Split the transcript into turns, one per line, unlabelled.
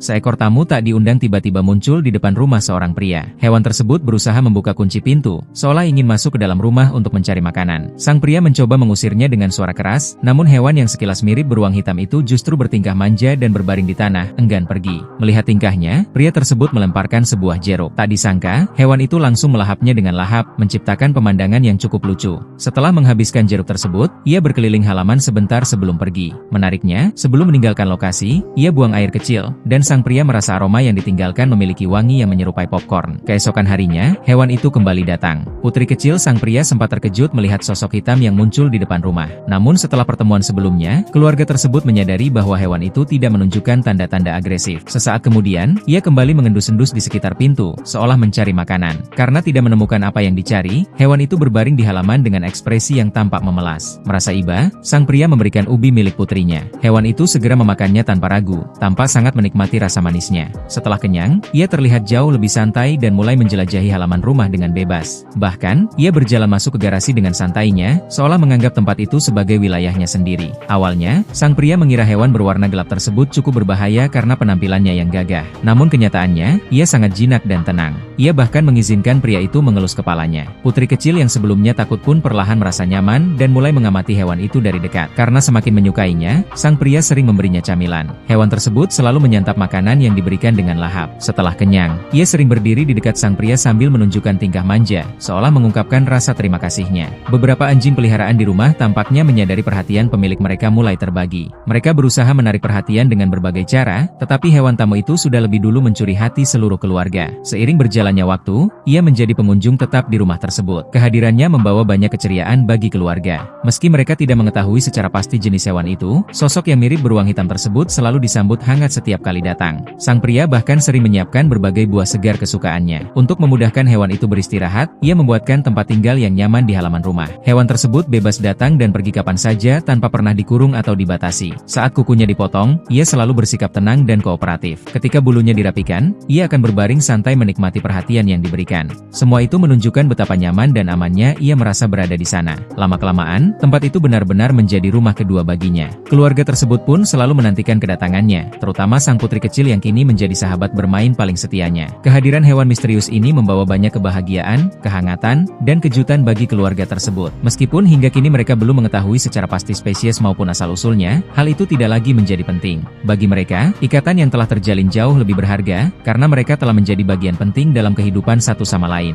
seekor tamu tak diundang tiba-tiba muncul di depan rumah seorang pria. Hewan tersebut berusaha membuka kunci pintu, seolah ingin masuk ke dalam rumah untuk mencari makanan. Sang pria mencoba mengusirnya dengan suara keras, namun hewan yang sekilas mirip beruang hitam itu justru bertingkah manja dan berbaring di tanah, enggan pergi. Melihat tingkahnya, pria tersebut melemparkan sebuah jeruk. Tak disangka, hewan itu langsung melahapnya dengan lahap, menciptakan pemandangan yang cukup lucu. Setelah menghabiskan jeruk tersebut, ia berkeliling halaman sebentar sebelum pergi. Menariknya, sebelum meninggalkan lokasi, ia buang air kecil, dan sang pria merasa aroma yang ditinggalkan memiliki wangi yang menyerupai popcorn. Keesokan harinya, hewan itu kembali datang. Putri kecil sang pria sempat terkejut melihat sosok hitam yang muncul di depan rumah. Namun setelah pertemuan sebelumnya, keluarga tersebut menyadari bahwa hewan itu tidak menunjukkan tanda-tanda agresif. Sesaat kemudian, ia kembali mengendus-endus di sekitar pintu, seolah mencari makanan. Karena tidak menemukan apa yang dicari, hewan itu berbaring di halaman dengan ekspresi yang tampak memelas. Merasa iba, sang pria memberikan ubi milik putrinya. Hewan itu segera memakannya tanpa ragu, tampak sangat menikmati rasa manisnya. Setelah kenyang, ia terlihat jauh lebih santai dan mulai menjelajahi halaman rumah dengan bebas. Bahkan, ia berjalan masuk ke garasi dengan santainya, seolah menganggap tempat itu sebagai wilayahnya sendiri. Awalnya, sang pria mengira hewan berwarna gelap tersebut cukup berbahaya karena penampilannya yang gagah. Namun kenyataannya, ia sangat jinak dan tenang. Ia bahkan mengizinkan pria itu mengelus kepalanya. Putri kecil yang sebelumnya takut pun perlahan merasa nyaman dan mulai mengamati hewan itu dari dekat. Karena semakin menyukainya, sang pria sering memberinya camilan. Hewan tersebut selalu menyantap makanan yang diberikan dengan lahap. Setelah kenyang, ia sering berdiri di dekat sang pria sambil menunjukkan tingkah manja, seolah mengungkapkan rasa terima kasihnya. Beberapa anjing peliharaan di rumah tampaknya menyadari perhatian pemilik mereka mulai terbagi. Mereka berusaha menarik perhatian dengan berbagai cara, tetapi hewan tamu itu sudah lebih dulu mencuri hati seluruh keluarga. Seiring berjalannya waktu, ia menjadi pengunjung tetap di rumah tersebut. Kehadirannya membawa banyak keceriaan bagi keluarga. Meski mereka tidak mengetahui secara pasti jenis hewan itu, sosok yang mirip beruang hitam tersebut selalu disambut hangat setiap kali datang. Sang pria bahkan sering menyiapkan berbagai buah segar kesukaannya. Untuk memudahkan hewan itu beristirahat, ia membuatkan tempat tinggal yang nyaman di halaman rumah. Hewan tersebut bebas datang dan pergi kapan saja tanpa pernah dikurung atau dibatasi. Saat kukunya dipotong, ia selalu bersikap tenang dan kooperatif. Ketika bulunya dirapikan, ia akan berbaring santai menikmati perhatian yang diberikan. Semua itu menunjukkan betapa nyaman dan amannya ia merasa berada di sana. Lama-kelamaan, tempat itu benar-benar menjadi rumah kedua baginya. Keluarga tersebut pun selalu menantikan kedatangannya, terutama sang putri kecil yang kini menjadi sahabat bermain paling setianya. Kehadiran hewan misterius ini membawa banyak kebahagiaan, kehangatan, dan kejutan bagi keluarga tersebut. Meskipun hingga kini mereka belum mengetahui secara pasti spesies maupun asal-usulnya, hal itu tidak lagi menjadi penting. Bagi mereka, ikatan yang telah terjalin jauh lebih berharga, karena mereka telah menjadi bagian penting dalam kehidupan satu sama lain.